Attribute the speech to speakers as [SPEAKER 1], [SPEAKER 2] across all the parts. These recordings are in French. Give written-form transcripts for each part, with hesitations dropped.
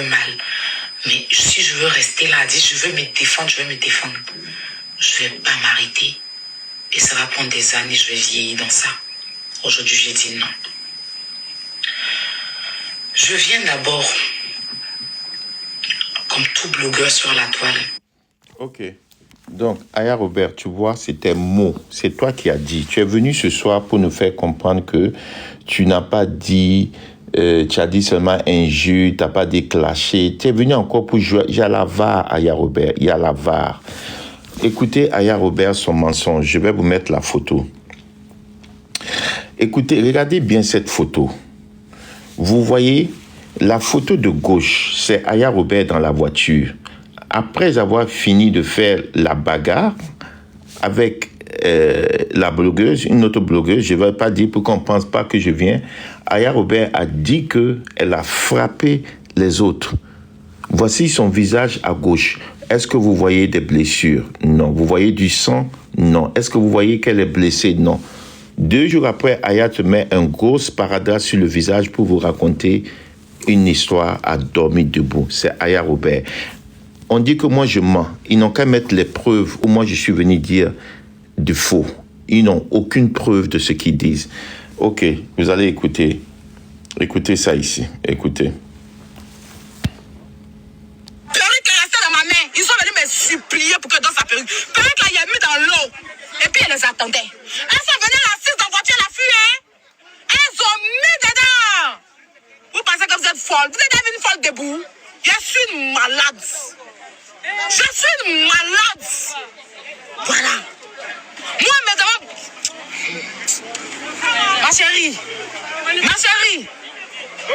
[SPEAKER 1] peu mal. Mais si je veux rester là, je veux me défendre, je vais pas m'arrêter. Et ça va prendre des années, je vais vieillir dans ça. Aujourd'hui, j'ai dit non. Je viens d'abord comme tout blogueur sur la toile.
[SPEAKER 2] Ok. Donc, Aya Robert, tu vois, c'est tes mots. C'est toi qui as dit. Tu es venu ce soir pour nous faire comprendre que tu n'as pas dit... tu as dit seulement injure, tu n'as pas dit clasher. Tu es venu encore pour jouer. Il y a la VAR, Aya Robert. Il y a la VAR. Écoutez Aya Robert, son mensonge. Je vais vous mettre la photo. Écoutez, regardez bien cette photo. Vous voyez, la photo de gauche, c'est Aya Robert dans la voiture. Après avoir fini de faire la bagarre avec la blogueuse, une autre blogueuse, je ne vais pas dire pour qu'on ne pense pas que je viens, Aya Robert a dit qu'elle a frappé les autres. Voici son visage à gauche. Est-ce que vous voyez des blessures? Non. Vous voyez du sang? Non. Est-ce que vous voyez qu'elle est blessée? Non. 2 jours après, Aya te met un gros sparadrap sur le visage pour vous raconter une histoire à dormir debout. C'est Aya Robert. On dit que moi je mens. Ils n'ont qu'à mettre les preuves où moi je suis venu dire du faux. Ils n'ont aucune preuve de ce qu'ils disent. Ok, vous allez écouter. Écoutez ça ici. Écoutez.
[SPEAKER 1] Perruque est restée dans ma main. Ils sont venus me supplier pour que je donne sa perruque. Perruque là, il a mis dans l'eau. Et puis elle les attendait. Elles sont venues l'assises dans la voiture, la fille, hein. Elles ont mis dedans. Vous pensez que vous êtes folle? Vous êtes devenue folle debout. Je suis une malade. Je suis une malade. Voilà. Moi, mesdames. Ma chérie.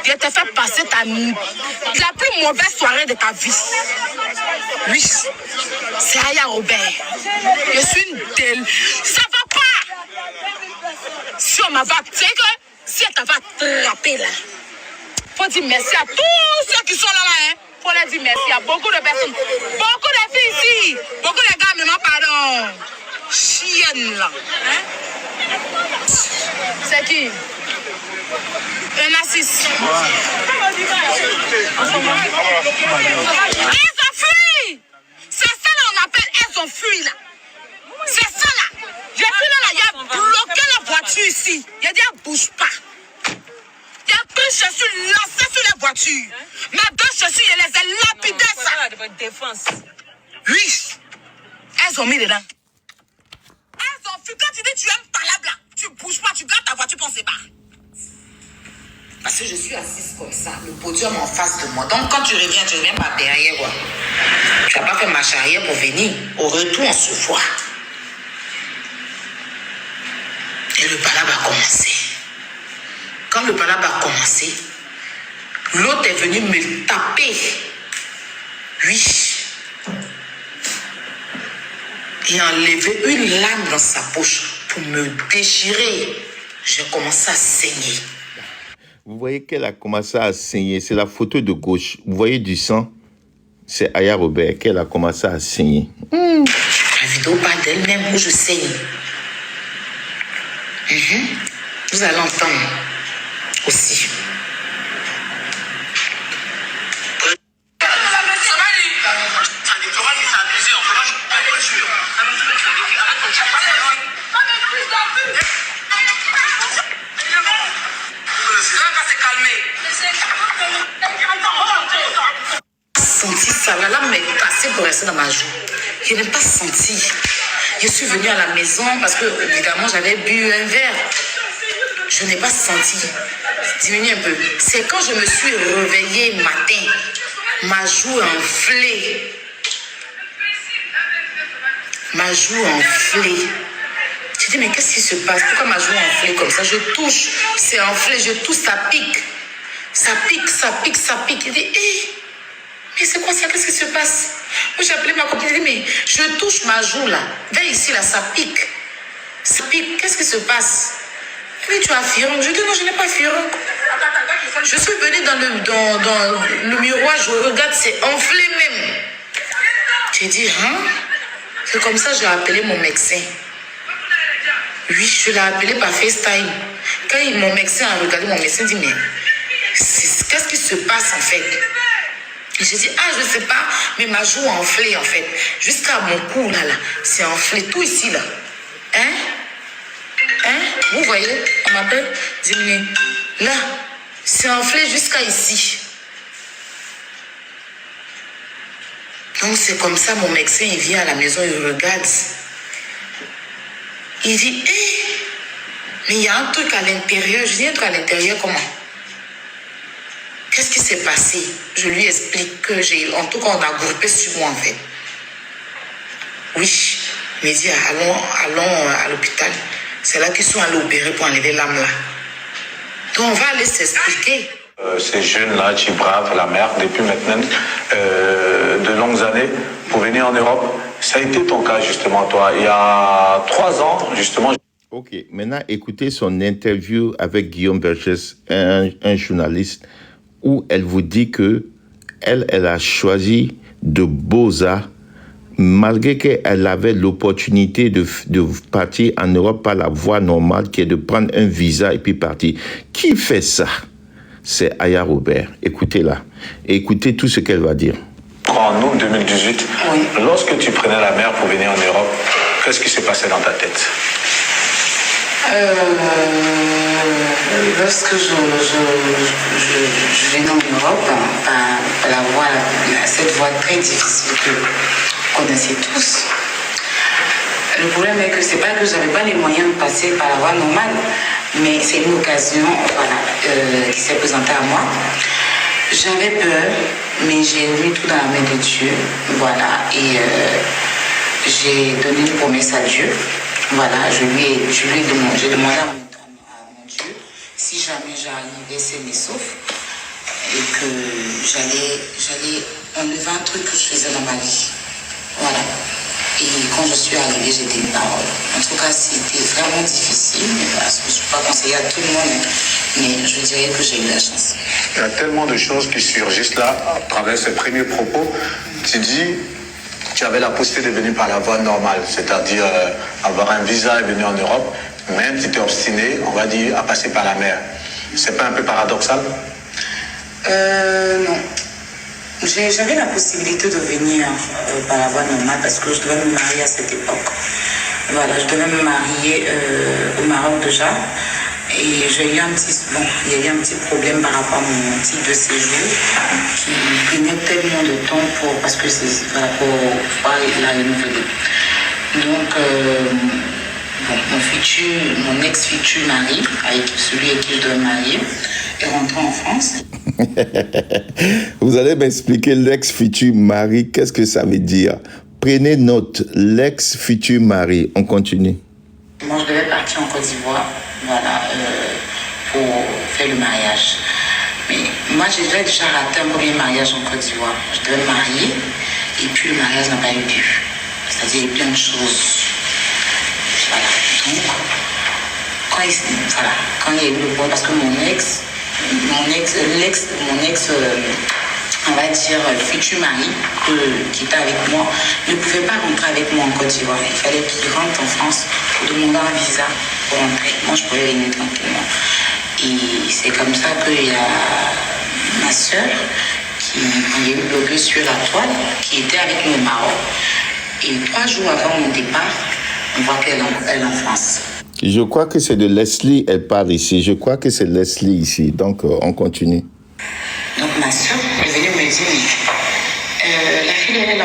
[SPEAKER 1] Je t'ai fait passer la plus mauvaise soirée de ta vie. Oui. C'est Aya Robert. Je suis une telle. Ça va pas. Si on m'avait. Tu sais que si elle t'avait attrapé là. Faut dire merci à tous ceux qui sont là, hein. Faut leur dire merci à beaucoup de personnes. Beaucoup de filles ici. Beaucoup de gars, mais pardon. Chienne là. Hein? C'est qui? Un narcisse. Elles ont fui. C'est ça là on appelle elles ont fui là. C'est ça là. J'ai vu là, il a bloqué la voiture ici. Il a dit elle bouge pas. Il a pris je suis lancé sur la voiture. Mais deux je suis, je les ai lapidés ça. De votre défense. Oui. Elles ont mis dedans. Elles ont fui. Quand tu dis tu aimes palabre là, tu bouges pas, tu gardes ta voiture pour se battre. Parce que je suis assise comme ça, le podium en face de moi. Donc quand tu reviens par derrière. Quoi. Tu n'as pas fait marche arrière pour venir. Au retour, on se voit. Et le palabre a commencé. Quand le palabre a commencé, l'autre est venu me taper. Oui. Et enlever une lame dans sa poche pour me déchirer. J'ai commencé à saigner.
[SPEAKER 2] Vous voyez qu'elle a commencé à saigner. C'est la photo de gauche. Vous voyez du sang? C'est Aya Robert qu'elle a commencé à saigner.
[SPEAKER 1] La vidéo parle d'elle-même où je saigne. Vous allez entendre aussi. Senti ça, la lame m'est passée pour rester dans ma joue. Je n'ai pas senti. Je suis venue à la maison parce que, évidemment, j'avais bu un verre. Je n'ai pas senti. Diminue un peu. C'est quand je me suis réveillée matin, ma joue enflée. Ma joue enflée. Je dis, mais qu'est-ce qui se passe? Pourquoi ma joue enflée comme ça? Je touche, c'est enflé, je touche, ça pique. Ça pique, ça pique, ça pique. Il dit, hé, mais c'est quoi ça? Qu'est-ce qui se passe? Moi, j'ai appelé ma copine, je dis, mais je touche ma joue là. Viens ici là, ça pique. Ça pique, qu'est-ce qui se passe? Oui, tu as firon. Je dis, non, je n'ai pas firon. Je suis venue dans le miroir, je regarde, c'est enflé même. J'ai dit, hein? C'est comme ça que j'ai appelé mon médecin. Oui, je l'ai appelé par FaceTime. Quand mon médecin a regardé, mon médecin dit, mais qu'est-ce qui se passe en fait? Et j'ai dit, ah, je ne sais pas, mais ma joue a enflé en fait. Jusqu'à mon cou, là, c'est enflé, tout ici, là. Hein? Hein? Vous voyez, on m'appelle, diminuer. Là, c'est enflé jusqu'à ici. Donc c'est comme ça, mon médecin, il vient à la maison, il regarde. Il dit, hé, mais il y a un truc à l'intérieur. Je dis, un truc à l'intérieur, comment? Qu'est-ce qui s'est passé? Je lui explique que en tout cas, on a groupé sur moi en fait. Oui, il me dit, allons à l'hôpital. C'est là qu'ils sont allés opérer pour enlever l'âme là. Donc on va aller s'expliquer.
[SPEAKER 3] Ces jeunes-là qui bravent la mer depuis maintenant de longues années pour venir en Europe. Ça a été ton cas justement, toi. Il y a 3 ans, justement.
[SPEAKER 2] Ok, maintenant écoutez son interview avec Guillaume Vergès, un journaliste, où elle vous dit que elle a choisi de Beaux-Arts malgré qu'elle avait l'opportunité de partir en Europe par la voie normale, qui est de prendre un visa et puis partir. Qui fait ça? C'est Aya Robert. Écoutez-la. Et écoutez tout ce qu'elle va dire.
[SPEAKER 3] En août 2018,
[SPEAKER 1] oui.
[SPEAKER 3] Lorsque tu prenais la mer pour venir en Europe, qu'est-ce qui s'est passé dans ta tête?
[SPEAKER 1] Lorsque je venais en Europe, par la voie, cette voie très difficile que vous connaissez tous. Le problème est que c'est pas que j'avais pas les moyens de passer par la voie normale, mais c'est une occasion, voilà, qui s'est présentée à moi. J'avais peur, mais j'ai mis tout dans la main de Dieu, voilà, et j'ai donné une promesse à Dieu. Voilà, j'ai demandé à mon Dieu si jamais j'arrivais sain et sauf et que j'allais enlever un truc que je faisais dans ma vie. Voilà. Et quand je suis arrivée, j'ai dit une parole. En tout cas, c'était vraiment difficile, parce que je ne suis pas conseillée à tout le monde, mais je dirais que j'ai eu la chance.
[SPEAKER 3] Il y a tellement de choses qui surgissent là, à travers ces premiers propos. Tu dis, tu avais la possibilité de venir par la voie normale, c'est-à-dire avoir un visa et venir en Europe, mais tu t'es obstiné, on va dire, à passer par la mer. C'est pas un peu paradoxal?
[SPEAKER 1] Non. J'avais la possibilité de venir par la voie normale parce que je devais me marier à cette époque. Voilà, je devais me marier au Maroc déjà. Et il y a eu un petit problème par rapport à mon titre de séjour qui prenait tellement de temps parce que c'est pour la renouveler. Donc, mon ex-futur mari, avec celui avec qui je dois me marier, est rentré en France.
[SPEAKER 2] Vous allez m'expliquer l'ex-futur mari, qu'est-ce que ça veut dire? Prenez note, l'ex-futur mari. On continue.
[SPEAKER 1] Moi, je devais partir en Côte d'Ivoire, voilà, pour faire le mariage. Mais moi, j'ai déjà raté un premier mariage en Côte d'Ivoire. Je devais me marier, et puis le mariage n'a pas eu lieu. C'est-à-dire, il y a plein de choses. Voilà. Donc, quand il y a eu le bon, parce que mon ex, on va dire, futur mari qui était avec moi, ne pouvait pas rentrer avec moi en Côte d'Ivoire. Il fallait qu'il rentre en France pour demander un visa pour rentrer. Moi, je pouvais venir tranquillement. Et c'est comme ça qu'il y a ma soeur qui est bloquée sur la toile, qui était avec nous au Maroc. Et 3 jours avant mon départ, on voit qu'elle est en France.
[SPEAKER 2] Je crois que c'est de Leslie, elle parle ici. Je crois que c'est Leslie ici. Donc, on continue.
[SPEAKER 1] Donc, ma soeur est venue me dire, la fille, elle est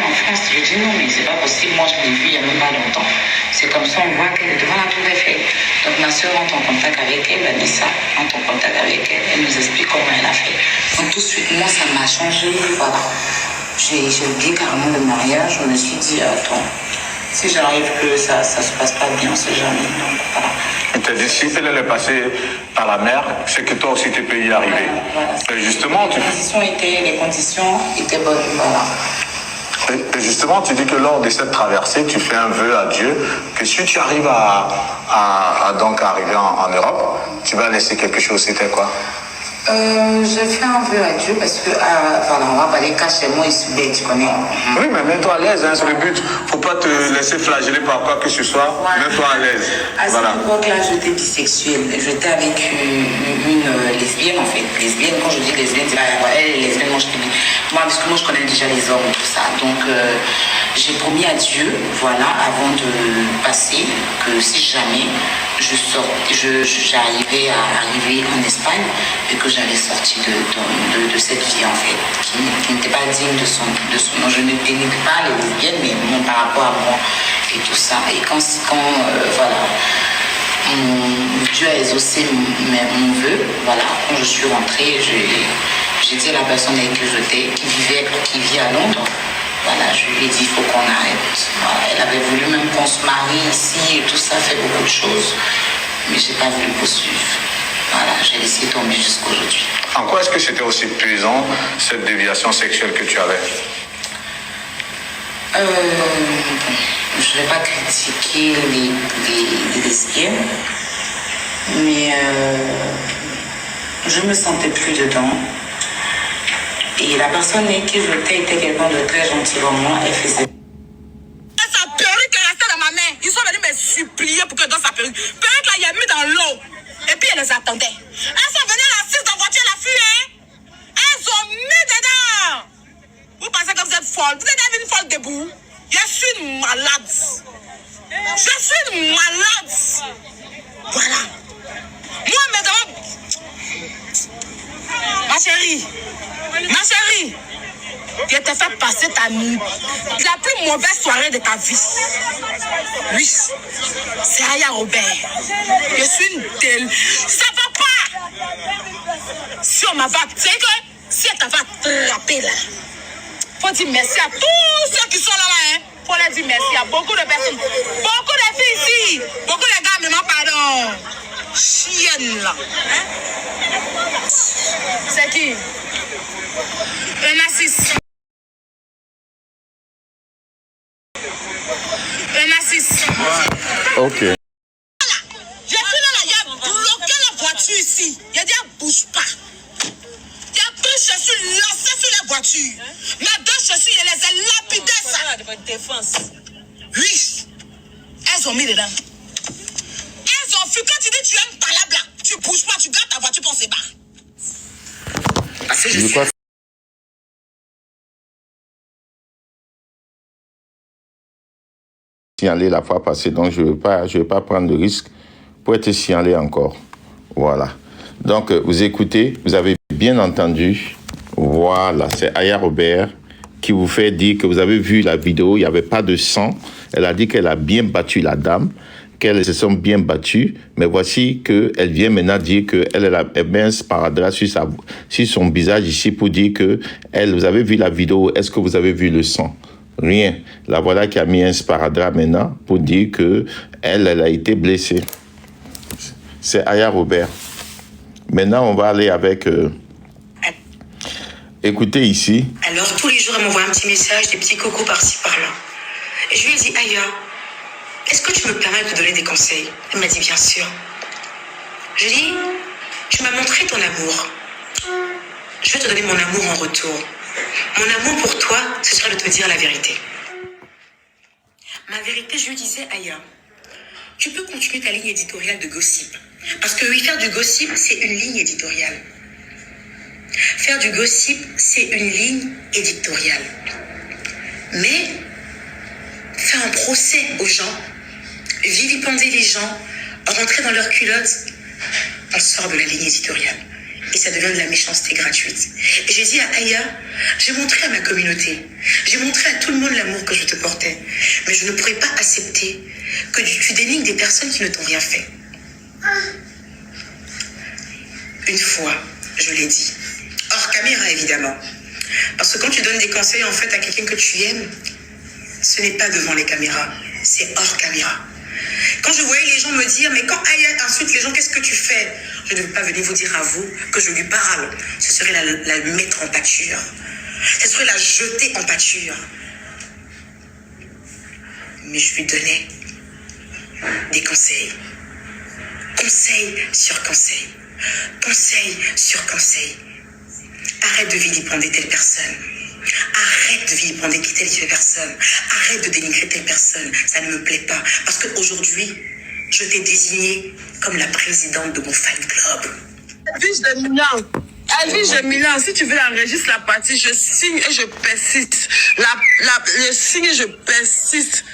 [SPEAKER 1] en France. Je dis non, mais c'est pas possible. Moi, je l'ai vue il y a même pas longtemps. C'est comme ça, on voit qu'elle est devant la tour Eiffel. Donc, ma soeur entre en contact avec elle, Vanessa entre en contact avec elle. Elle nous explique comment elle a fait. Donc, tout de suite, moi, ça m'a changé. Voilà. J'ai oublié carrément le mariage. Je me suis dit, attends. Si j'arrive que ça se passe pas bien, on sait jamais. Donc, voilà.
[SPEAKER 3] Tu t'es dit, si elle est passée par la mer, c'est que toi aussi tu peux y arriver.
[SPEAKER 1] Voilà.
[SPEAKER 3] Et justement,
[SPEAKER 1] les conditions étaient bonnes. Voilà.
[SPEAKER 3] Et justement, tu dis que lors de cette traversée, tu fais un vœu à Dieu que si tu arrives à donc arriver en Europe, tu vas laisser quelque chose. C'était quoi?
[SPEAKER 1] J'ai fait un vœu à Dieu parce que, voilà, on va pas aller cacher moi, il subit, tu connais.
[SPEAKER 3] Oui, mais mets-toi à l'aise, hein, c'est le but. Faut pas te laisser flageller par quoi que ce soit. Voilà. Mets-toi à l'aise.
[SPEAKER 1] À cette époque-là, j'étais bisexuelle. J'étais avec une lesbienne, en fait. Lesbienne, quand je dis lesbienne, c'est pas elle est lesbienne, moi je te dis. Moi, parce que moi, je connais déjà les hommes et tout ça. Donc, j'ai promis à Dieu, voilà, avant de passer, que si jamais j'arrivais à arriver en Espagne et que j'allais sortir de cette vie, en fait, qui n'était pas digne de son nom. Je ne dénigre pas les lesbiennes, mais bon, par rapport à moi et tout ça. Et quand voilà, Dieu a exaucé mon vœu, voilà, quand je suis rentrée, j'ai dit à la personne avec qui j'étais, qui vit à Londres, voilà, je lui ai dit, il faut qu'on arrête. Voilà, elle avait voulu même qu'on se marie ici et tout ça, fait beaucoup de choses, mais je n'ai pas voulu poursuivre. Voilà, j'ai laissé tomber jusqu'à aujourd'hui.
[SPEAKER 3] En quoi est-ce que c'était aussi plaisant, cette déviation sexuelle que tu avais?
[SPEAKER 1] Je ne vais pas critiquer les lesbiennes, mais je ne me sentais plus dedans. Et la personne avec qui j'étais était quelqu'un de très gentil pour moi. Elle faisait...
[SPEAKER 4] Sa perruque est restée dans ma main. Ils sont venus me supplier pour que dans sa perruque. Perruque là, il a mis dans l'eau. Et puis elle les attendait. Elles sont venues l'assister dans la voiture, la fille, hein. Elles ont mis dedans. Vous pensez que vous êtes folle. Vous êtes une folle debout. Je suis une malade. Je suis une malade. Voilà. Moi, maintenant... Ma chérie, je t'ai fait passer la plus mauvaise soirée de ta vie. Oui, c'est Aya Robert. Je suis une telle. Ça va pas. Si on m'avait... Tu sais que si elle t'avait attrapé là, faut dire merci à tous ceux qui sont là-bas. Hein. Faut leur dire merci à beaucoup de personnes. Beaucoup de filles ici. Beaucoup de gars, mais non, pardon. Chienne là. Hein? C'est qui? Un narcisse. Un narcisse.
[SPEAKER 2] Ok.
[SPEAKER 4] J'ai fait là, il a bloqué la voiture ici. Il a dit, bouge pas. Il a pris, je suis lancé sur la voiture. Mais deux, je suis, il les a lapidés ça. De votre défense. Oui. Elles ont mis dedans. Elles ont fui. Quand tu dis tu aimes ta là, tu bouges pas, tu gardes ta voiture pour se barrer.
[SPEAKER 2] Je crois signalé la fois passée, donc je vais pas prendre de risque pour être signalé encore. Voilà. Donc, vous écoutez, vous avez bien entendu. Voilà, c'est Aya Robert qui vous fait dire que vous avez vu la vidéo, il n'y avait pas de sang. Elle a dit qu'elle a bien battu la dame, qu'elles se sont bien battues, mais voici qu'elle vient maintenant dire qu'elle met un sparadrap sur son visage ici pour dire que vous avez vu la vidéo, est-ce que vous avez vu le sang? Rien. La voilà qui a mis un sparadrap maintenant pour dire que elle a été blessée. C'est Aya Robert. Maintenant, on va aller avec... Écoutez ici.
[SPEAKER 1] Alors, tous les jours, elle m'envoie un petit message, des petits cocos par-ci, par-là. Et je lui ai dit, Aya, est-ce que tu me permets de te donner des conseils? Elle m'a dit, bien sûr. Je lui ai dit, tu m'as montré ton amour. Je vais te donner mon amour en retour. Mon amour pour toi, ce serait de te dire la vérité. Ma vérité, je lui disais, Aya, tu peux continuer ta ligne éditoriale de gossip. Parce que oui, faire du gossip, c'est une ligne éditoriale. Faire du gossip, c'est une ligne éditoriale. Mais faire un procès aux gens, vilipender les gens, rentrer dans leurs culottes, on sort de la ligne éditoriale. Et ça devient de la méchanceté gratuite. Et j'ai dit à Aya, j'ai montré à ma communauté, j'ai montré à tout le monde l'amour que je te portais. Mais je ne pourrais pas accepter que tu dénigres des personnes qui ne t'ont rien fait. Une fois, je l'ai dit. Hors caméra, évidemment. Parce que quand tu donnes des conseils, en fait, à quelqu'un que tu aimes, ce n'est pas devant les caméras, c'est hors caméra. Quand je voyais les gens me dire, mais quand Aya insulte les gens, qu'est-ce que tu fais? Je ne veux pas venir vous dire à vous que je lui parle. Ce serait la mettre en pâture. Ce serait la jeter en pâture. Mais je lui donnais des conseils. Conseil sur conseil. Conseil sur conseil. Arrête de vilipender telle personne. Arrête de vilipender telle personne. Arrête de dénigrer telle personne. Ça ne me plaît pas. Parce qu'aujourd'hui, je t'ai désignée comme la présidente de mon fan club.
[SPEAKER 4] Fils de mignon. Alvin Gemila, si tu veux enregistrer la partie, je signe et je persiste. Je signe et je persiste.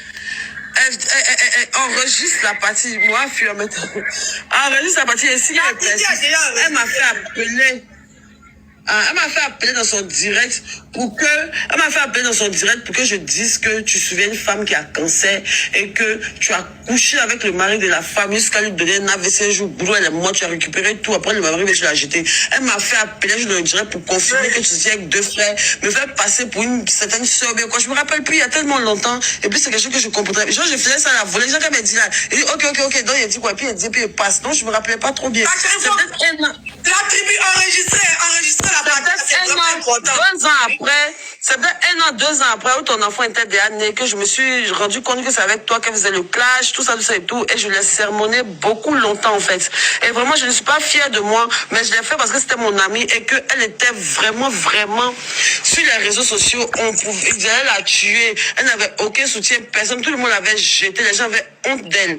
[SPEAKER 4] Enregistre la partie. Moi, fur maintenant. Enregistre la partie, je signe et je persiste. Elle m'a fait appeler. Elle m'a fait appeler dans son direct pour que je dise que tu souviens une femme qui a cancer et que tu as couché avec le mari de la femme jusqu'à lui donner un AVC un jour, boulot, elle est morte, tu as récupéré tout, après le mari, je l'ai jeté. Elle m'a fait appeler, je le dirais, pour confirmer que tu étais avec 2 frères, me faire passer pour une certaine soeur, bien quoi. Je me rappelle plus, il y a tellement longtemps, et puis c'est quelque chose que je comprendrais. Genre, je faisais ça à la volée, genre, elle m'a dit là, il dit, ok, donc il a dit quoi, puis il dit, puis il passe. Non, je me rappelais pas trop bien.
[SPEAKER 5] La tribu enregistrée la partie, c'est vraiment important.
[SPEAKER 4] 2 ans après, c'est peut-être 1 an, 2 ans après, où ton enfant était déjà né, que je me suis rendu compte que c'est avec toi qu'elle faisait le clash, tout ça et tout, et je l'ai sermonné beaucoup longtemps, en fait. Et vraiment, je ne suis pas fière de moi, mais je l'ai fait parce que c'était mon amie et qu'elle était vraiment sur les réseaux sociaux, ils allaient la tuer. Elle n'avait aucun soutien, personne, tout le monde l'avait jetée, les gens avaient honte d'elle.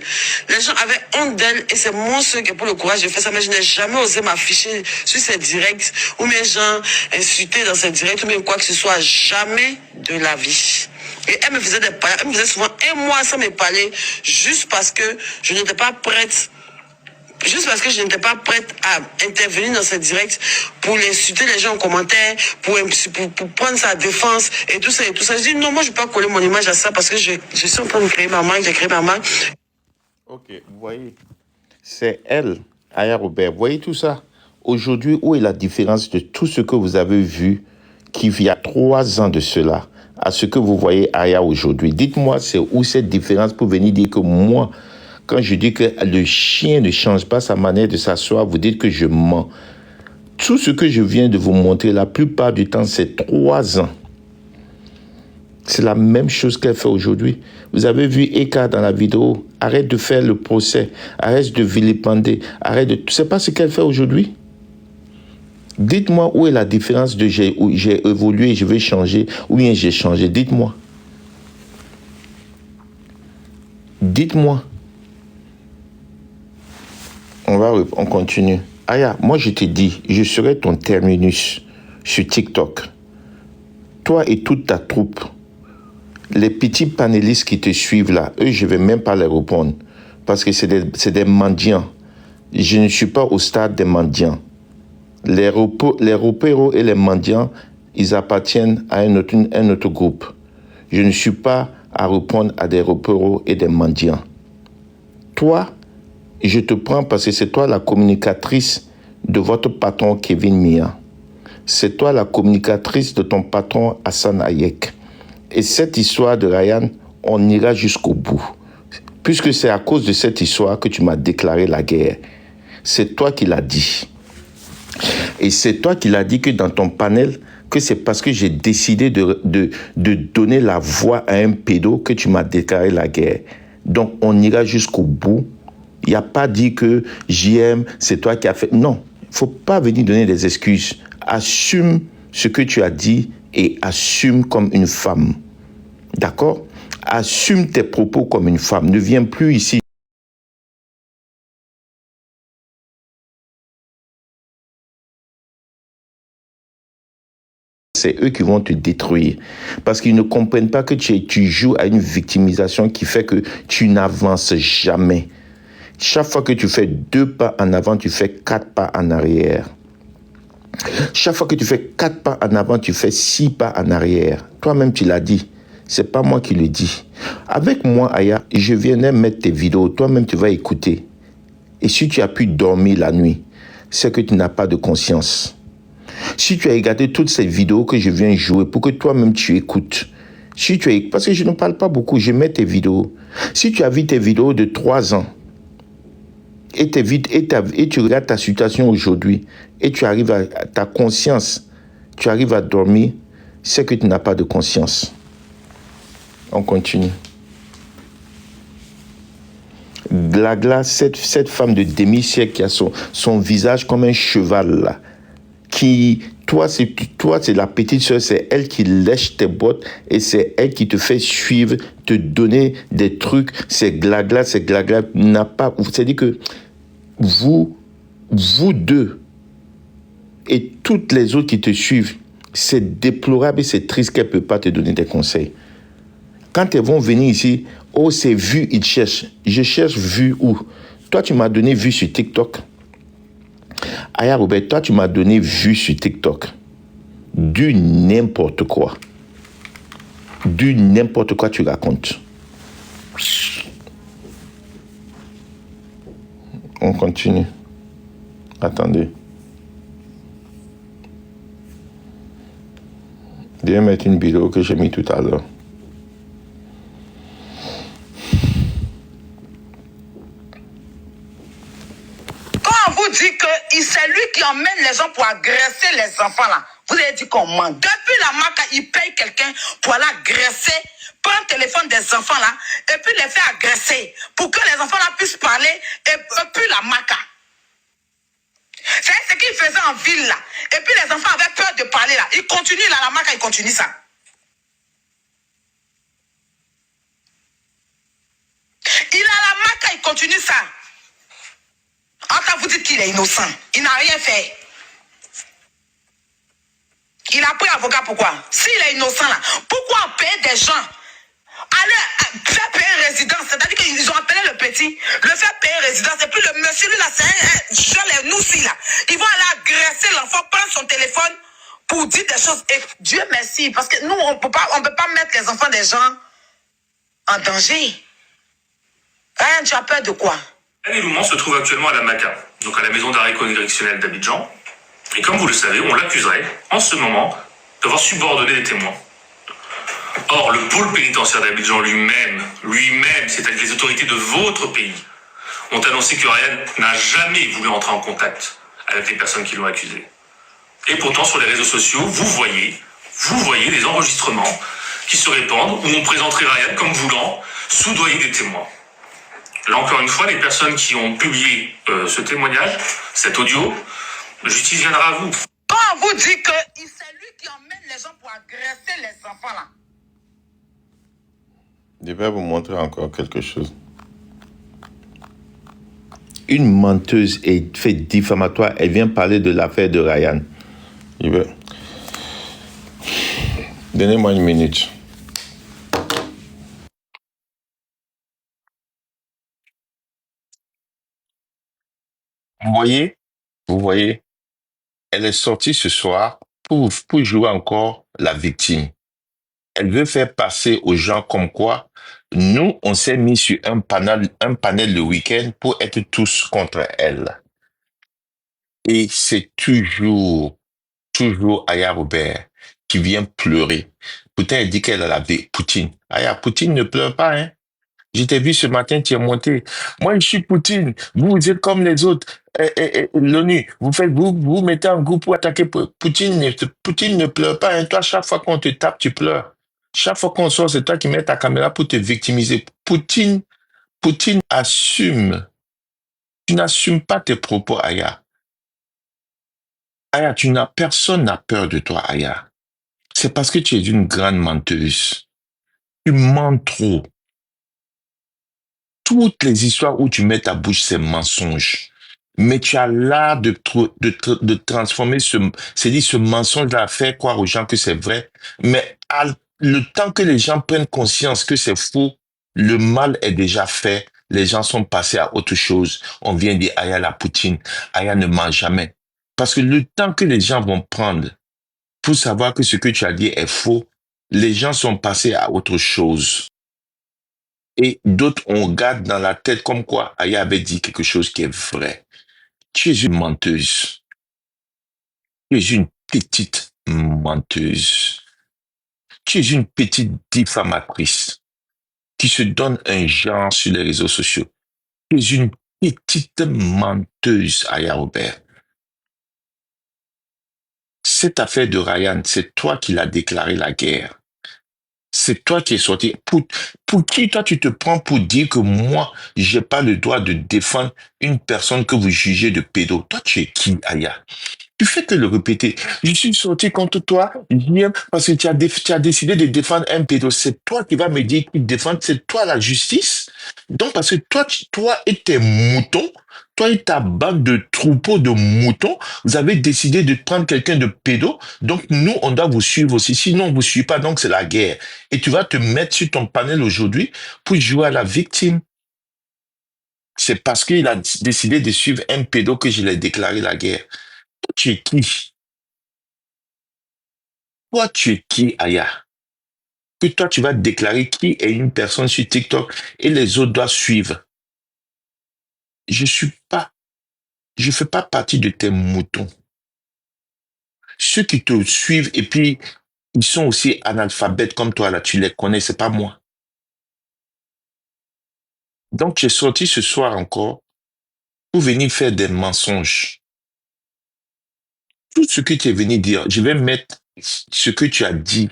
[SPEAKER 4] Les gens avaient honte d'elle et c'est mon seul qui a pour le courage de faire ça, mais je n'ai jamais osé m'afficher sur ces directs où mes gens insultés dans ces directs ou même quoi que ce soit, jamais de la vie. Et elle me faisait souvent 1 mois sans me parler juste parce que je n'étais pas prête. Juste parce que je n'étais pas prête à intervenir dans ce direct pour insulter les gens en commentaire, pour prendre sa défense et tout ça. Je dis non, moi je ne vais pas coller mon image à ça parce que je suis en train de créer ma marque, j'ai créé ma marque.
[SPEAKER 2] Ok, vous voyez, c'est elle, Aya Robert. Vous voyez tout ça? Aujourd'hui, où est la différence de tout ce que vous avez vu qui il y a 3 ans de cela à ce que vous voyez Aya aujourd'hui? Dites-moi, c'est où cette différence pour venir dire que moi, quand je dis que le chien ne change pas sa manière de s'asseoir, vous dites que je mens. Tout ce que je viens de vous montrer, la plupart du temps, c'est 3 ans. C'est la même chose qu'elle fait aujourd'hui. Vous avez vu Eka dans la vidéo. Arrête de faire le procès. Arrête de vilipender. C'est pas ce qu'elle fait aujourd'hui. Dites-moi où est la différence de j'ai évolué, je vais changer, ou bien j'ai changé. Dites-moi. Dites-moi. On continue. Aya, moi je te dis, je serai ton terminus sur TikTok. Toi et toute ta troupe, les petits panélistes qui te suivent là, eux, je ne vais même pas les répondre. Parce que c'est des mendiants. Je ne suis pas au stade des mendiants. Les repéros et les mendiants, ils appartiennent à un autre groupe. Je ne suis pas à répondre à des repéros et des mendiants. Toi, je te prends parce que c'est toi la communicatrice de votre patron Kevin Mia. C'est toi la communicatrice de ton patron Hassan Hayek. Et cette histoire de Ryan, on ira jusqu'au bout. Puisque c'est à cause de cette histoire que tu m'as déclaré la guerre. C'est toi qui l'as dit. Et c'est toi qui l'as dit que dans ton panel, que c'est parce que j'ai décidé de donner la voix à un pédo que tu m'as déclaré la guerre. Donc on ira jusqu'au bout. Il n'y a pas dit que JM, c'est toi qui as fait. Non, il ne faut pas venir donner des excuses. Assume ce que tu as dit et assume comme une femme. D'accord? Assume tes propos comme une femme. Ne viens plus ici. C'est eux qui vont te détruire. Parce qu'ils ne comprennent pas que tu joues à une victimisation qui fait que tu n'avances jamais. Chaque fois que tu fais 2 pas en avant, tu fais 4 pas en arrière. Chaque fois que tu fais 4 pas en avant, tu fais 6 pas en arrière. Toi-même, tu l'as dit. C'est pas moi qui le dis. Avec moi, Aya, je viendrai mettre tes vidéos. Toi-même, tu vas écouter. Et si tu as pu dormir la nuit, c'est que tu n'as pas de conscience. Si tu as regardé toutes ces vidéos que je viens jouer pour que toi-même tu écoutes. Parce que je ne parle pas beaucoup, je mets tes vidéos. Si tu as vu tes vidéos de 3 ans, et tu regardes ta situation aujourd'hui, et tu arrives à ta conscience, tu arrives à dormir, c'est que tu n'as pas de conscience. On continue. Glagla, cette femme de demi-siècle qui a son visage comme un cheval là, toi c'est la petite soeur, c'est elle qui lèche tes bottes et c'est elle qui te fait suivre, te donner des trucs, c'est Glagla, n'a pas, c'est-à-dire que vous deux, Et toutes les autres qui te suivent, c'est déplorable et c'est triste qu'elles ne peuvent pas te donner des conseils. Quand elles vont venir ici, oh, c'est vu, ils cherchent. Je cherche vu où? Toi, tu m'as donné vu sur TikTok. Aya Robert, toi, tu m'as donné vu sur TikTok. Du n'importe quoi. Du n'importe quoi tu racontes. On continue. Attendez. Viens mettre une vidéo que j'ai mis tout à l'heure.
[SPEAKER 4] Quand on vous dit que c'est lui qui emmène les gens pour agresser les enfants là, vous avez dit qu'on ment. Depuis la marque, il paye quelqu'un pour aller agresser, prendre le téléphone des enfants là, et puis les faire agresser, pour que les enfants là puissent parler, et puis la marque. C'est ce qu'il faisait en ville là. Et puis les enfants avaient peur de parler là. Il continue là, la marque, il continue ça. Il a la marque, il continue ça. Enfin, vous dites qu'il est innocent. Il n'a rien fait. Il a pris avocat, pourquoi? S'il est innocent là, pourquoi payer des gens? Allez faire payer une résidence, c'est-à-dire qu'ils ont appelé le petit, le faire payer une résidence, et puis le monsieur lui là, c'est un jeune nous là. Ils vont aller agresser l'enfant, prendre son téléphone pour dire des choses. Et Dieu merci, parce que nous, on peut pas mettre les enfants des gens en danger. Ryan, tu as peur de quoi?
[SPEAKER 6] Ryan Elouman se trouve actuellement à la MACA, donc à la maison d'arrêt correctionnel d'Abidjan. Et comme vous le savez, on l'accuserait, en ce moment, d'avoir subordonné des témoins. Or, le pôle pénitentiaire d'Abidjan lui-même, c'est-à-dire les autorités de votre pays, ont annoncé que Ryan n'a jamais voulu entrer en contact avec les personnes qui l'ont accusé. Et pourtant, sur les réseaux sociaux, vous voyez des enregistrements qui se répandent où on présenterait Ryan comme voulant soudoyer des témoins. Là encore une fois, les personnes qui ont publié ce témoignage, cet audio, la justice viendra à vous.
[SPEAKER 4] Quand on vous dit que c'est lui qui emmène les gens pour agresser les enfants là.
[SPEAKER 2] Je vais vous montrer encore quelque chose. Une menteuse et fait diffamatoire, elle vient parler de l'affaire de Ryan. Donnez-moi une minute. Vous voyez, elle est sortie ce soir pour jouer encore la victime. Elle veut faire passer aux gens comme quoi nous, on s'est mis sur un panel le week-end pour être tous contre elle. Et c'est toujours Aya Robert qui vient pleurer. Pourtant, elle dit qu'elle a lavé Poutine. Aya, Poutine ne pleure pas, hein. Je t'ai vu ce matin, tu es monté. Moi, je suis Poutine. Vous êtes comme les autres. L'ONU, vous mettez en groupe pour attaquer Poutine. Poutine ne pleure pas. Hein. Toi, chaque fois qu'on te tape, tu pleures. Chaque fois qu'on sort, c'est toi qui mets ta caméra pour te victimiser. Poutine assume. Tu n'assumes pas tes propos, Aya. Aya, personne n'a peur de toi, Aya. C'est parce que tu es une grande menteuse. Tu mens trop. Toutes les histoires où tu mets ta bouche, c'est mensonge. Mais tu as l'art de transformer ce mensonge-là, à faire croire aux gens que c'est vrai. Mais le temps que les gens prennent conscience que c'est faux, le mal est déjà fait. Les gens sont passés à autre chose. On vient dire Aya la Poutine. Aya ne ment jamais. Parce que le temps que les gens vont prendre pour savoir que ce que tu as dit est faux, les gens sont passés à autre chose. Et d'autres, on garde dans la tête comme quoi Aya avait dit quelque chose qui est vrai. Tu es une menteuse. Tu es une petite menteuse. Tu es une petite diffamatrice qui se donne un genre sur les réseaux sociaux. Tu es une petite menteuse, Aya Robert. Cette affaire de Ryan, c'est toi qui l'as déclaré la guerre. C'est toi qui es sorti. Pour qui toi tu te prends pour dire que moi, j'ai pas le droit de défendre une personne que vous jugez de pédo? Toi, tu es qui, Aya? Tu fais que le répéter. Je suis sorti contre toi parce que tu as décidé de défendre un pédo. C'est toi qui vas me dire qu'il défend. C'est toi la justice. Donc, parce que toi et tes moutons, toi et ta bande de troupeaux de moutons, vous avez décidé de prendre quelqu'un de pédo, donc nous, on doit vous suivre aussi. Sinon, on ne vous suit pas, donc c'est la guerre. Et tu vas te mettre sur ton panel aujourd'hui pour jouer à la victime. C'est parce qu'il a décidé de suivre un pédo que je l'ai déclaré la guerre. Toi, tu es qui? Toi, tu es qui, Aya? Que toi, tu vas déclarer qui est une personne sur TikTok et les autres doivent suivre. Je fais pas partie de tes moutons. Ceux qui te suivent et puis ils sont aussi analphabètes comme toi, là, tu les connais, c'est pas moi. Donc, tu es sorti ce soir encore pour venir faire des mensonges. Tout ce que tu es venu dire, je vais mettre ce que tu as dit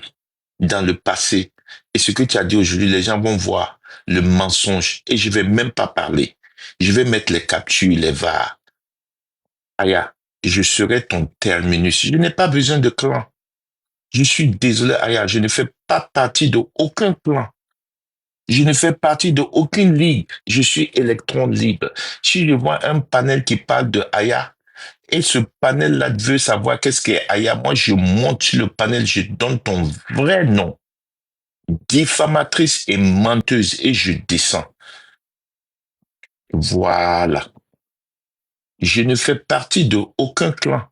[SPEAKER 2] dans le passé et ce que tu as dit aujourd'hui, les gens vont voir le mensonge et je vais même pas parler. Je vais mettre les captures, les VAR. Aya, je serai ton terminus. Je n'ai pas besoin de clan. Je suis désolé, Aya, je ne fais pas partie de aucun clan. Je ne fais partie de aucune ligue. Je suis électron libre. Si je vois un panel qui parle de Aya, et ce panel-là veut savoir qu'est-ce qu'est Aya, moi, je monte sur le panel, je donne ton vrai nom. Diffamatrice et menteuse, et je descends. Voilà. Je ne fais partie de aucun clan.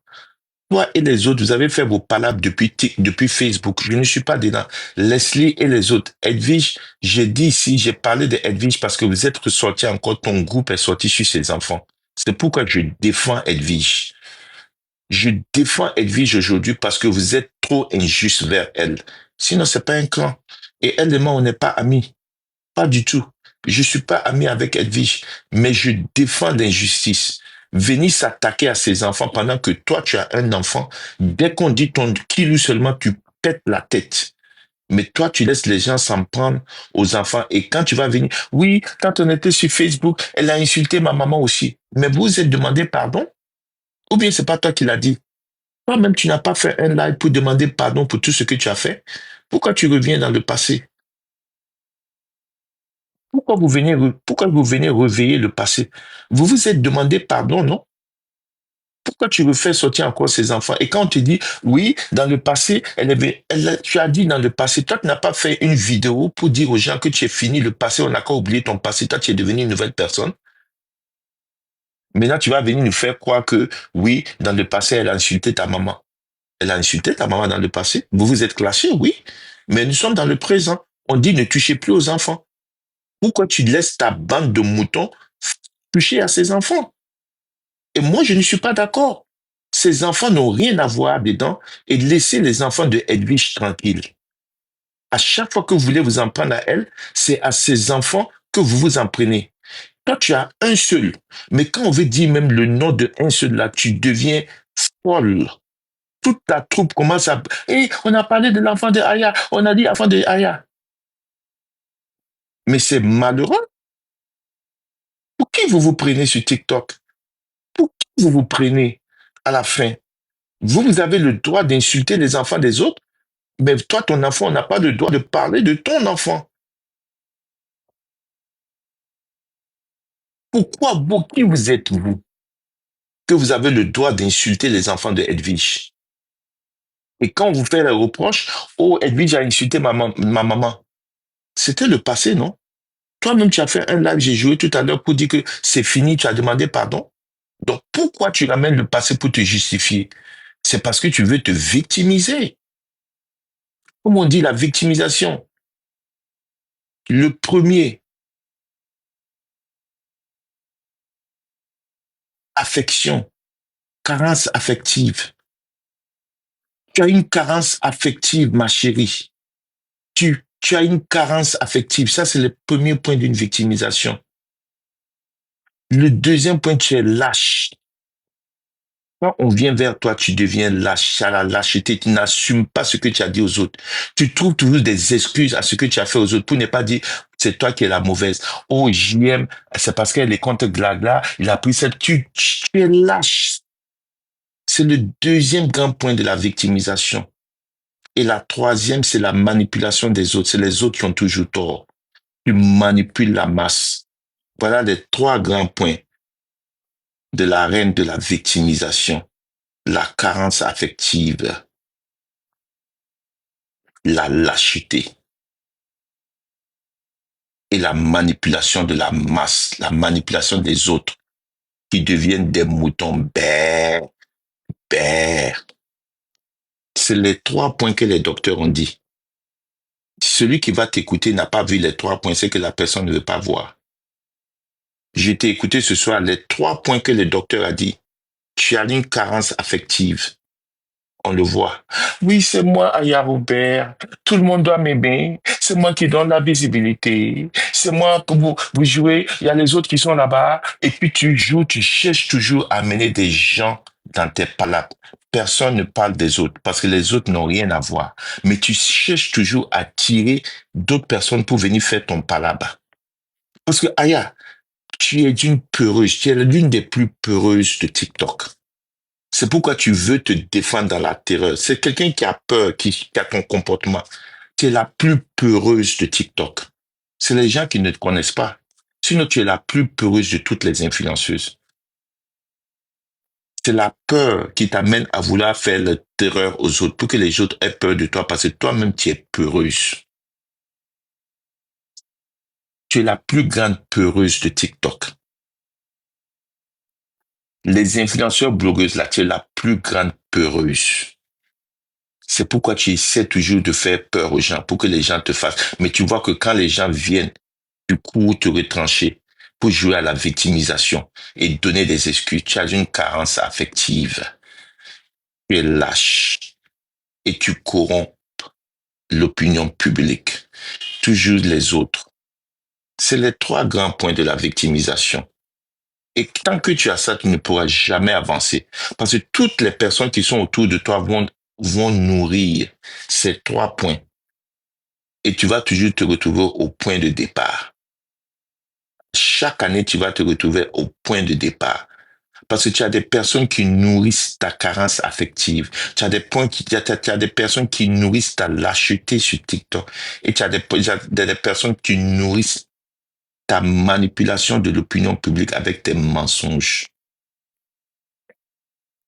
[SPEAKER 2] Toi et les autres, vous avez fait vos palabres depuis Facebook. Je ne suis pas dedans. Leslie et les autres. Edwige, j'ai dit ici, j'ai parlé de Edwige parce que vous êtes ressorti encore, ton groupe est sorti sur ses enfants. C'est pourquoi je défends Edwige. Je défends Edwige aujourd'hui parce que vous êtes trop injuste vers elle. Sinon, c'est pas un clan. Et elle et moi, on n'est pas amis. Pas du tout. Je suis pas ami avec Edwige, mais je défends l'injustice. Venir s'attaquer à ses enfants pendant que toi, tu as un enfant, dès qu'on dit ton kilo seulement, tu pètes la tête. Mais toi, tu laisses les gens s'en prendre aux enfants. Et quand tu vas venir, oui, quand on était sur Facebook, elle a insulté ma maman aussi. Mais vous vous êtes demandé pardon? Ou bien c'est pas toi qui l'as dit? Toi-même, tu n'as pas fait un live pour demander pardon pour tout ce que tu as fait. Pourquoi tu reviens dans le passé? Pourquoi vous venez réveiller le passé? Vous vous êtes demandé pardon, non? Pourquoi tu refais sortir encore ces enfants? Et quand on te dit, oui, dans le passé, tu as dit dans le passé, toi, tu n'as pas fait une vidéo pour dire aux gens que tu es fini le passé, on n'a qu'à oublier ton passé, toi, tu es devenu une nouvelle personne. Maintenant, tu vas venir nous faire croire que, oui, dans le passé, elle a insulté ta maman. Elle a insulté ta maman dans le passé. Vous vous êtes clashés, oui. Mais nous sommes dans le présent. On dit ne touchez plus aux enfants. Pourquoi tu laisses ta bande de moutons toucher à ces enfants? Et moi, je ne suis pas d'accord. Ces enfants n'ont rien à voir dedans et laissez les enfants de Edwige tranquilles. À chaque fois que vous voulez vous en prendre à elle, c'est à ces enfants que vous vous en prenez. Toi, tu as un seul. Mais quand on veut dire même le nom de un seul là, tu deviens folle. Toute ta troupe commence à... Et on a parlé de l'enfant de Aya. On a dit enfant de Aya. Mais c'est malheureux. Pour qui vous vous prenez sur TikTok? Pour qui vous vous prenez à la fin? Vous avez le droit d'insulter les enfants des autres, mais toi, ton enfant, on n'a pas le droit de parler de ton enfant. Pourquoi vous, qui vous êtes vous, que vous avez le droit d'insulter les enfants de Edwige? Et quand vous faites les reproches, oh, Edwige a insulté ma maman. C'était le passé, non? Toi-même, tu as fait un live, j'ai joué tout à l'heure pour dire que c'est fini, tu as demandé pardon. Donc, pourquoi tu ramènes le passé pour te justifier? C'est parce que tu veux te victimiser. Comme on dit, la victimisation. Le premier, affection, carence affective. Tu as une carence affective, ma chérie. Tu as une carence affective. Ça, c'est le premier point d'une victimisation. Le deuxième point, tu es lâche. Quand on vient vers toi, tu deviens lâche, tu as la lâcheté, tu n'assumes pas ce que tu as dit aux autres. Tu trouves toujours des excuses à ce que tu as fait aux autres pour ne pas dire c'est toi qui es la mauvaise. Oh, JM, c'est parce qu'elle est contre Glagla, il a pris cette... Tu es lâche. C'est le deuxième grand point de la victimisation. Et la troisième, c'est la manipulation des autres. C'est les autres qui ont toujours tort. Tu manipules la masse. Voilà les trois grands points. de la reine de la victimisation, la carence affective, la lâcheté et la manipulation de la masse, la manipulation des autres qui deviennent des moutons. Bère. C'est les 3 points que les docteurs ont dit. Celui qui va t'écouter n'a pas vu les 3 points, c'est que la personne ne veut pas voir. Je t'ai écouté ce soir, les 3 points que le docteur a dit. Tu as une carence affective. On le voit. Oui, c'est moi, Aya Robert. Tout le monde doit m'aimer. C'est moi qui donne la visibilité. C'est moi que vous jouez. Il y a les autres qui sont là-bas. Et puis tu joues, tu cherches toujours à amener des gens dans tes palabres. Personne ne parle des autres parce que les autres n'ont rien à voir. Mais tu cherches toujours à tirer d'autres personnes pour venir faire ton palabre. Parce que, Aya, tu es d'une peureuse. Tu es l'une des plus peureuses de TikTok. C'est pourquoi tu veux te défendre dans la terreur. C'est quelqu'un qui a peur, qui a ton comportement. Tu es la plus peureuse de TikTok. C'est les gens qui ne te connaissent pas. Sinon, tu es la plus peureuse de toutes les influenceuses. C'est la peur qui t'amène à vouloir faire la terreur aux autres pour que les autres aient peur de toi parce que toi-même, tu es peureuse. Tu es la plus grande peureuse de TikTok. Les influenceurs blogueuses, là, tu es la plus grande peureuse. C'est pourquoi tu essaies toujours de faire peur aux gens pour que les gens te fassent. Mais tu vois que quand les gens viennent, tu cours te retrancher pour jouer à la victimisation et donner des excuses. Tu as une carence affective. Tu es lâche et tu corromps l'opinion publique. Tu juges les autres. C'est les 3 grands points de la victimisation. Et tant que tu as ça, tu ne pourras jamais avancer. Parce que toutes les personnes qui sont autour de toi vont nourrir ces 3 points. Et tu vas toujours te retrouver au point de départ. Chaque année, tu vas te retrouver au point de départ. Parce que tu as des personnes qui nourrissent ta carence affective. Tu as des personnes qui nourrissent ta lâcheté sur TikTok. Et tu as des personnes qui nourrissent ta manipulation de l'opinion publique avec tes mensonges.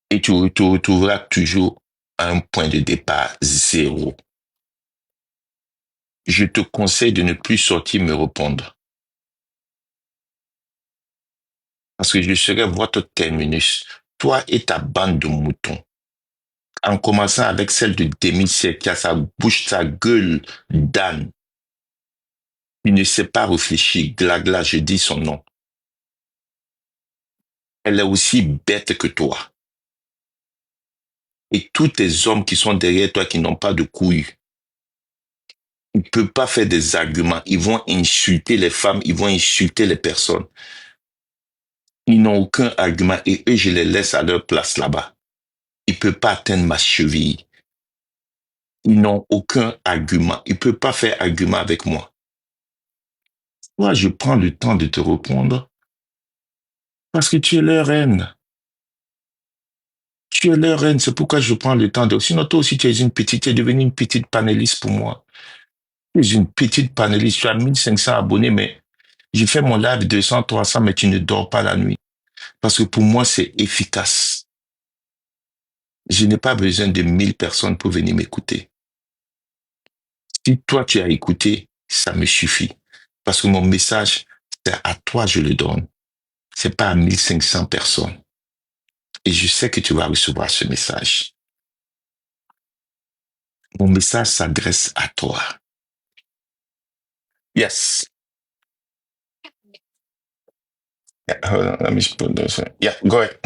[SPEAKER 2] Et tu te retrouveras toujours à un point de départ zéro. Je te conseille de ne plus sortir me répondre. Parce que je serai votre terminus, toi et ta bande de moutons. En commençant avec celle de Demi-Sec qui a sa bouche, sa gueule d'âne. Il ne sait pas réfléchir. Glagla, je dis son nom. Elle est aussi bête que toi. Et tous tes hommes qui sont derrière toi qui n'ont pas de couilles, ils ne peuvent pas faire des arguments. Ils vont insulter les femmes, ils vont insulter les personnes. Ils n'ont aucun argument et eux, je les laisse à leur place là-bas. Ils ne peuvent pas atteindre ma cheville. Ils n'ont aucun argument. Ils ne peuvent pas faire argument avec moi. Moi, je prends le temps de te répondre parce que tu es leur reine. Tu es leur reine, c'est pourquoi je prends le temps de... Sinon, toi aussi, tu es une petite, tu es devenue une petite panéliste pour moi. Tu es une petite panéliste, tu as 1500 abonnés, mais je fais mon live 200, 300, mais tu ne dors pas la nuit. Parce que pour moi, c'est efficace. Je n'ai pas besoin de 1000 personnes pour venir m'écouter. Si toi, tu as écouté, ça me suffit. Parce que mon message, c'est à toi, je le donne. C'est pas à 1500 personnes. Et je sais que tu vas recevoir ce message. Mon message s'adresse à toi. Yes. Yeah, hold on. Let me put this in. Yeah, go ahead.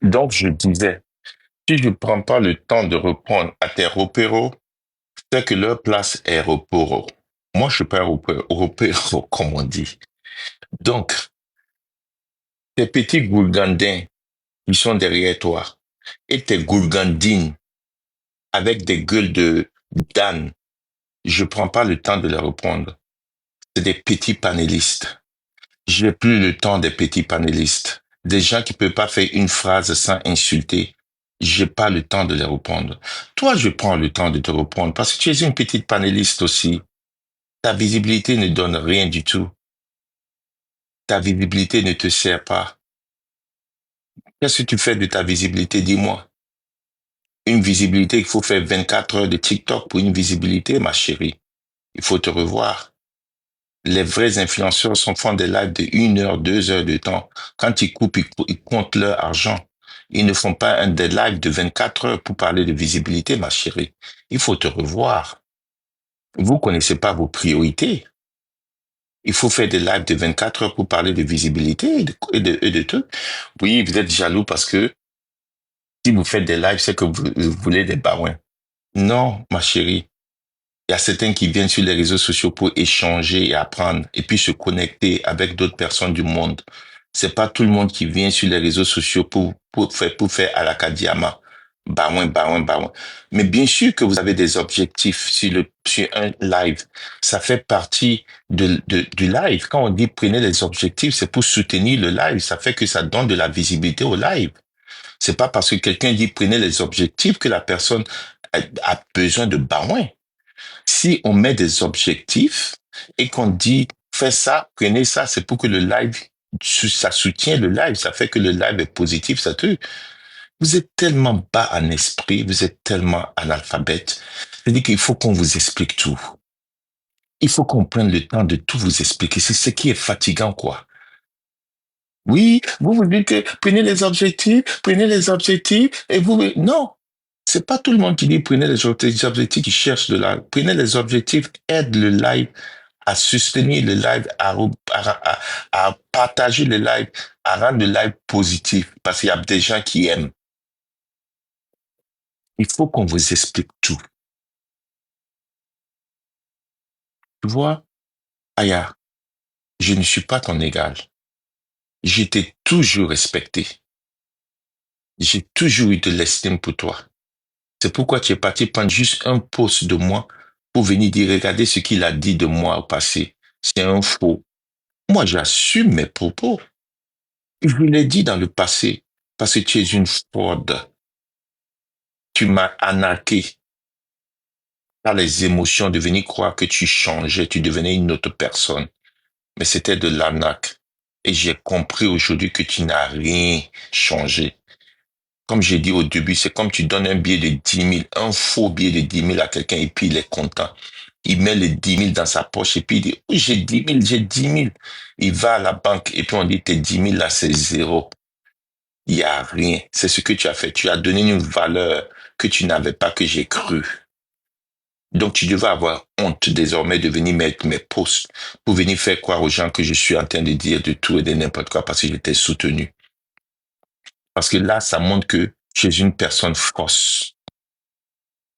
[SPEAKER 2] Donc, je disais, si je ne prends pas le temps de répondre à tes repéros, c'est que leur place est repéro. Moi, je suis pas repéro, comme on dit. Donc, tes petits gourgandins qui sont derrière toi et tes gourgandines avec des gueules de d'âne, je prends pas le temps de leur répondre. C'est des petits panélistes. J'ai plus le temps des petits panélistes. Des gens qui peuvent pas faire une phrase sans insulter. J'ai pas le temps de les répondre. Toi, je prends le temps de te répondre parce que tu es une petite panéliste aussi. Ta visibilité ne donne rien du tout. Ta visibilité ne te sert pas. Qu'est-ce que tu fais de ta visibilité? Dis-moi. Une visibilité, il faut faire 24 heures de TikTok pour une visibilité, ma chérie. Il faut te revoir. Les vrais influenceurs font des lives de 1 heure, 2 heures de temps. Quand ils coupent, ils comptent leur argent. Ils ne font pas des lives de 24 heures pour parler de visibilité, ma chérie. Il faut te revoir. Vous connaissez pas vos priorités. Il faut faire des lives de 24 heures pour parler de visibilité et de tout. Oui, vous êtes jaloux parce que si vous faites des lives, c'est que vous voulez des barons. Non, ma chérie. Il y a certains qui viennent sur les réseaux sociaux pour échanger et apprendre et puis se connecter avec d'autres personnes du monde. C'est pas tout le monde qui vient sur les réseaux sociaux pour faire à la Kadiama. Baouin. Mais bien sûr que vous avez des objectifs sur un live. Ça fait partie du live. Quand on dit prenez les objectifs, c'est pour soutenir le live. Ça fait que ça donne de la visibilité au live. C'est pas parce que quelqu'un dit prenez les objectifs que la personne a besoin de baouin. Si on met des objectifs et qu'on dit fais ça, prenez ça, c'est pour que le live, ça soutient le live, ça fait que le live est positif, ça te. Vous êtes tellement bas en esprit, vous êtes tellement analphabète. C'est-à-dire qu'il faut qu'on vous explique tout. Il faut qu'on prenne le temps de tout vous expliquer. C'est ce qui est fatigant, quoi. Oui, vous dites que prenez les objectifs, et non. C'est pas tout le monde qui dit prenez les objectifs qui cherchent de live. Prenez les objectifs, aide le live à soutenir le live, à partager le live, à rendre le live positif parce qu'il y a des gens qui aiment. Il faut qu'on vous explique tout. Tu vois, Aya, je ne suis pas ton égal. Je t'ai toujours respecté. J'ai toujours eu de l'estime pour toi. C'est pourquoi tu es parti prendre juste un post de moi pour venir dire, regardez ce qu'il a dit de moi au passé. C'est un faux. Moi, j'assume mes propos. Je l'ai dit dans le passé parce que tu es une fraude. Tu m'as arnaqué par les émotions de venir croire que tu changeais, tu devenais une autre personne. Mais c'était de l'arnaque. Et j'ai compris aujourd'hui que tu n'as rien changé. Comme j'ai dit au début, c'est comme tu donnes un billet de 10 000, un faux billet de 10 000 à quelqu'un et puis il est content. Il met les 10 000 dans sa poche et puis il dit, oui, j'ai 10 000. Il va à la banque et puis on dit, tes 10 000 là, c'est zéro. Il n'y a rien. C'est ce que tu as fait. Tu as donné une valeur que tu n'avais pas, que j'ai cru. Donc, tu devais avoir honte désormais de venir mettre mes posts pour venir faire croire aux gens que je suis en train de dire de tout et de n'importe quoi parce que j'étais soutenu. Parce que là, ça montre que je suis une personne fausse.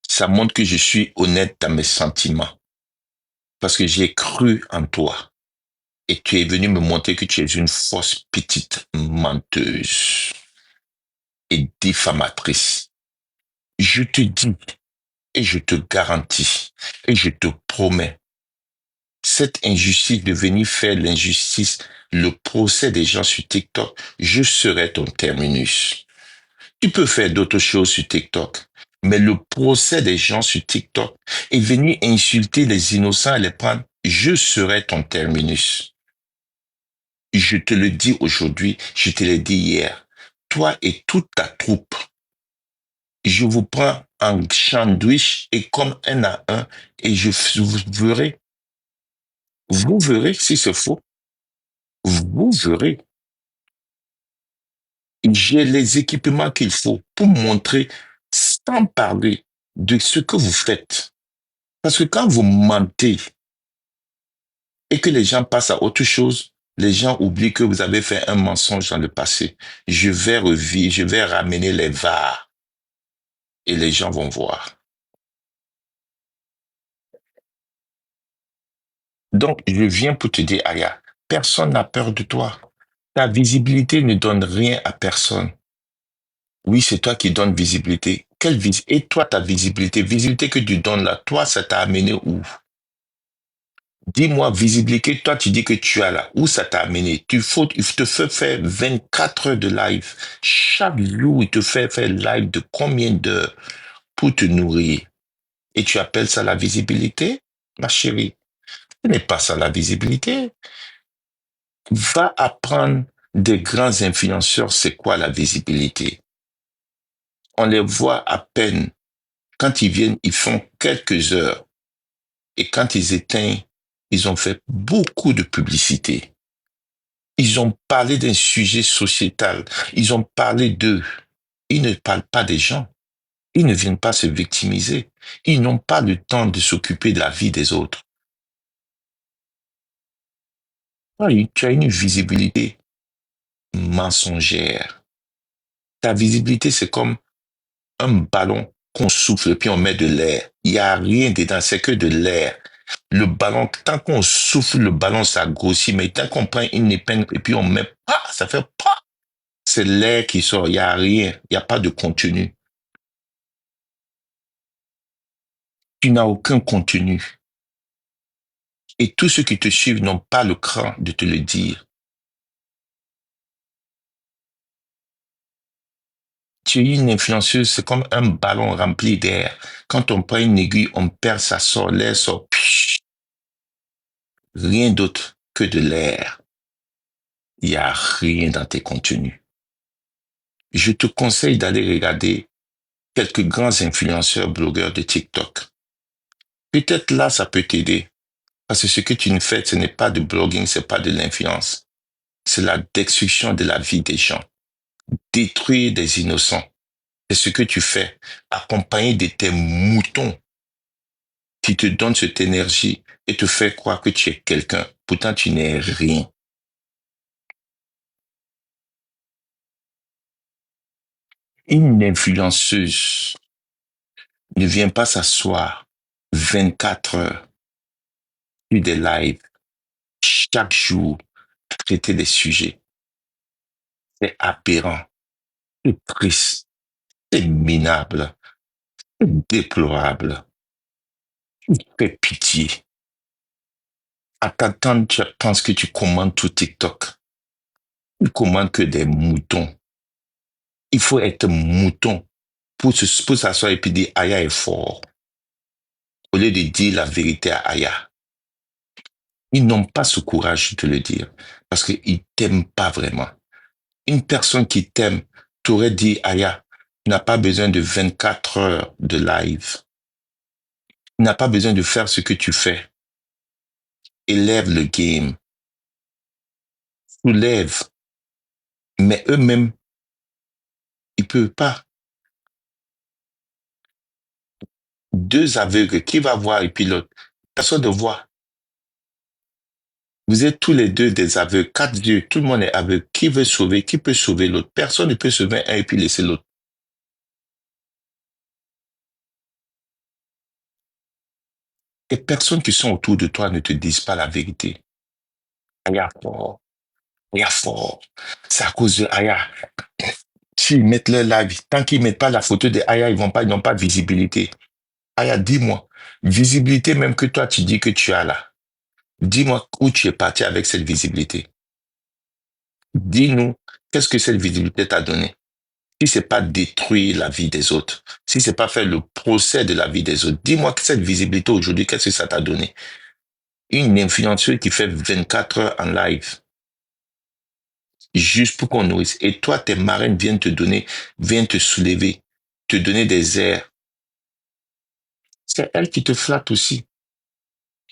[SPEAKER 2] Ça montre que je suis honnête dans mes sentiments. Parce que j'ai cru en toi. Et tu es venu me montrer que tu es une fausse petite menteuse et diffamatrice. Je te dis et je te garantis et je te promets, cette injustice de venir faire l'injustice, le procès des gens sur TikTok, je serai ton terminus. Tu peux faire d'autres choses sur TikTok, mais le procès des gens sur TikTok et venir insulter les innocents et les prendre, je serai ton terminus. Je te le dis aujourd'hui, je te l'ai dit hier. Toi et toute ta troupe, je vous prends en sandwich et comme un à un et vous verrez si c'est faux, vous verrez. J'ai les équipements qu'il faut pour montrer sans parler de ce que vous faites. Parce que quand vous mentez et que les gens passent à autre chose, Les gens oublient que vous avez fait un mensonge dans le passé. Je vais revivre, je vais ramener les VAR et les gens vont voir. Donc, je viens pour te dire, Aya, personne n'a peur de toi. Ta visibilité ne donne rien à personne. Oui, c'est toi qui donnes visibilité. Et toi, ta visibilité que tu donnes là, toi, ça t'a amené où? Dis-moi, visibilité, toi, tu dis que tu as là. Où ça t'a amené? Il te fait faire 24 heures de live. Chaque jour, il te fait faire live de combien d'heures pour te nourrir? Et tu appelles ça la visibilité? Ma chérie, ce n'est pas ça la visibilité. Va apprendre des grands influenceurs, c'est quoi la visibilité? On les voit à peine. Quand ils viennent, ils font quelques heures. Et quand ils éteignent, ils ont fait beaucoup de publicité. Ils ont parlé d'un sujet sociétal. Ils ont parlé d'eux. Ils ne parlent pas des gens. Ils ne viennent pas se victimiser. Ils n'ont pas le temps de s'occuper de la vie des autres. Oui, tu as une visibilité mensongère. Ta visibilité, c'est comme un ballon qu'on souffle et puis on met de l'air. Il n'y a rien dedans, c'est que de l'air. Le ballon, tant qu'on souffle le ballon, ça grossit, mais tant qu'on prend une épingle et puis on met pas, ça fait pas. C'est l'air qui sort, il n'y a rien, il n'y a pas de contenu. Tu n'as aucun contenu. Et tous ceux qui te suivent n'ont pas le cran de te le dire. Tu es une influenceuse, c'est comme un ballon rempli d'air. Quand on prend une aiguille, on perd, ça sort, l'air sort. Psh, rien d'autre que de l'air. Il n'y a rien dans tes contenus. Je te conseille d'aller regarder quelques grands influenceurs blogueurs de TikTok. Peut-être là, ça peut t'aider. Parce que ce que tu ne fais, ce n'est pas de blogging, c'est pas de l'influence. C'est la destruction de la vie des gens. Détruire des innocents. C'est ce que tu fais, accompagné de tes moutons qui te donnent cette énergie et te fait croire que tu es quelqu'un. Pourtant, tu n'es rien. Une influenceuse ne vient pas s'asseoir 24 heures sur des lives chaque jour traiter des sujets. C'est aberrant, c'est triste, c'est minable, c'est déplorable. Fais pitié. À t'attendre, tu penses que tu commandes tout TikTok. Tu commandes que des moutons. Il faut être mouton pour s'asseoir et puis dire Aya est fort. Au lieu de dire la vérité à Aya. Ils n'ont pas ce courage de te le dire parce qu'ils t'aiment pas vraiment. Une personne qui t'aime t'aurait dit Aya, tu n'as pas besoin de 24 heures de live. Tu n'as pas besoin de faire ce que tu fais. Élève le game. Soulève. Mais eux-mêmes, ils peuvent pas. Deux aveugles, qui va voir et puis l'autre? Personne ne voit. Vous êtes tous les deux des aveugles, 4 yeux, tout le monde est aveugle. Qui veut sauver? Qui peut sauver l'autre? Personne ne peut sauver un et puis laisser l'autre. Les personnes qui sont autour de toi ne te disent pas la vérité. Aya fort, Aya fort. C'est à cause de Aya. S'ils mettent leur live, tant qu'ils mettent pas la photo de Aya, ils n'ont pas de visibilité. Aya, dis-moi, visibilité même que toi tu dis que tu as là. Dis-moi où tu es parti avec cette visibilité. Dis-nous, qu'est-ce que cette visibilité t'a donné? Si c'est pas détruire la vie des autres, si c'est pas faire le procès de la vie des autres, dis-moi que cette visibilité aujourd'hui, qu'est-ce que ça t'a donné? Une influenceuse qui fait 24 heures en live, juste pour qu'on nourrisse. Et toi, tes marraines viennent te soulever, te donner des airs. C'est elle qui te flatte aussi.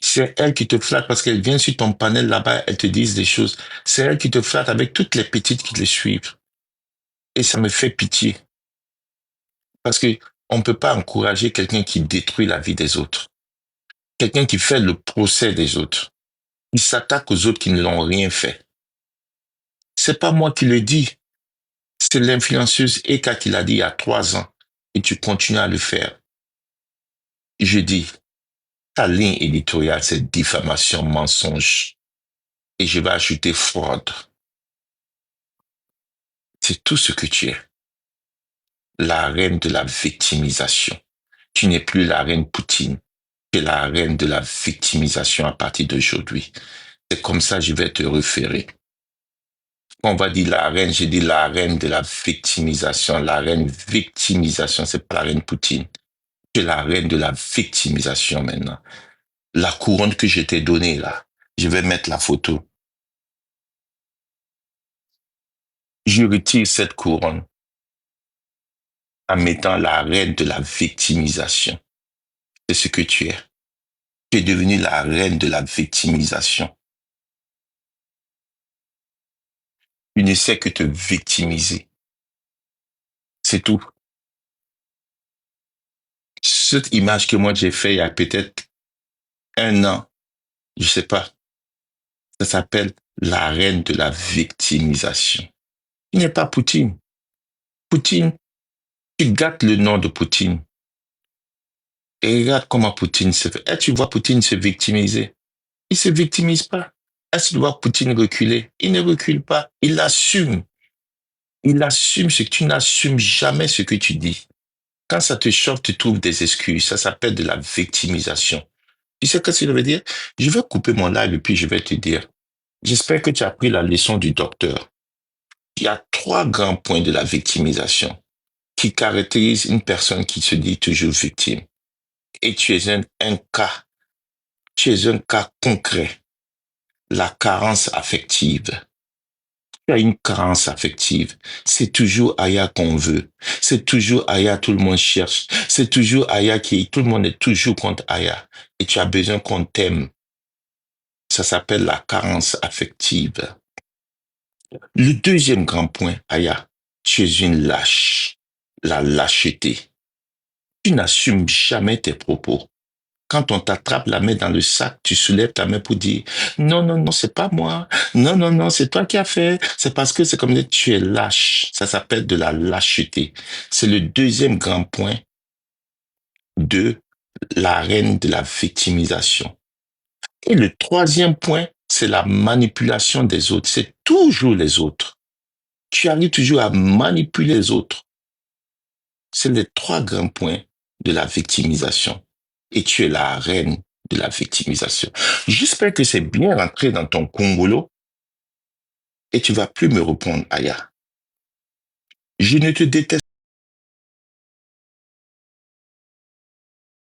[SPEAKER 2] C'est elle qui te flatte parce qu'elle vient sur ton panel là-bas, elle te dit des choses. C'est elle qui te flatte avec toutes les petites qui te suivent. Et ça me fait pitié. Parce que on ne peut pas encourager quelqu'un qui détruit la vie des autres. Quelqu'un qui fait le procès des autres. Il s'attaque aux autres qui ne l'ont rien fait. C'est pas moi qui le dis. C'est l'influenceuse Eka qui l'a dit il y a 3 ans. Et tu continues à le faire. Je dis, ta ligne éditoriale, c'est diffamation, mensonge. Et je vais ajouter fraude. C'est tout ce que tu es. La reine de la victimisation. Tu n'es plus la reine Poutine. Tu es la reine de la victimisation à partir d'aujourd'hui. C'est comme ça que je vais te référer. Quand on va dire la reine, j'ai dit la reine de la victimisation. La reine victimisation, c'est pas la reine Poutine. Tu es la reine de la victimisation maintenant. La couronne que je t'ai donnée là, je vais mettre la photo. Je retire cette couronne en mettant la reine de la victimisation. C'est ce que tu es. Tu es devenue la reine de la victimisation. Tu ne sais que te victimiser. C'est tout. Cette image que moi j'ai faite il y a peut-être 1 an, je sais pas, ça s'appelle la reine de la victimisation. Tu n'es pas Poutine. Poutine, tu gâtes le nom de Poutine. Et regarde comment Poutine se fait. Tu vois Poutine se victimiser. Il se victimise pas. Est-ce que tu vois Poutine reculer? Il ne recule pas. Il assume. Il assume ce que tu n'assumes jamais ce que tu dis. Quand ça te choque, tu trouves des excuses. Ça s'appelle de la victimisation. Tu sais ce que ça veut dire? Je vais couper mon live et puis je vais te dire. J'espère que tu as pris la leçon du docteur. Il y a 3 grands points de la victimisation qui caractérisent une personne qui se dit toujours victime. Et tu es un cas. Tu es un cas concret. La carence affective. Tu as une carence affective. C'est toujours Aya qu'on veut. C'est toujours Aya tout le monde cherche. C'est toujours Aya tout le monde est toujours contre Aya. Et tu as besoin qu'on t'aime. Ça s'appelle la carence affective. Le deuxième grand point, Aya, tu es une lâche. La lâcheté. Tu n'assumes jamais tes propos. Quand on t'attrape la main dans le sac, tu soulèves ta main pour dire « Non, non, non, c'est pas moi. Non, non, non, c'est toi qui as fait. C'est parce que c'est comme ça, tu es lâche. » Ça s'appelle de la lâcheté. C'est le deuxième grand point de la reine de la victimisation. Et le troisième point, c'est la manipulation des autres. C'est toujours les autres. Tu arrives toujours à manipuler les autres. C'est les 3 grands points de la victimisation. Et tu es la reine de la victimisation. J'espère que c'est bien rentré dans ton congolo et tu vas plus me répondre, Aya. Je ne te déteste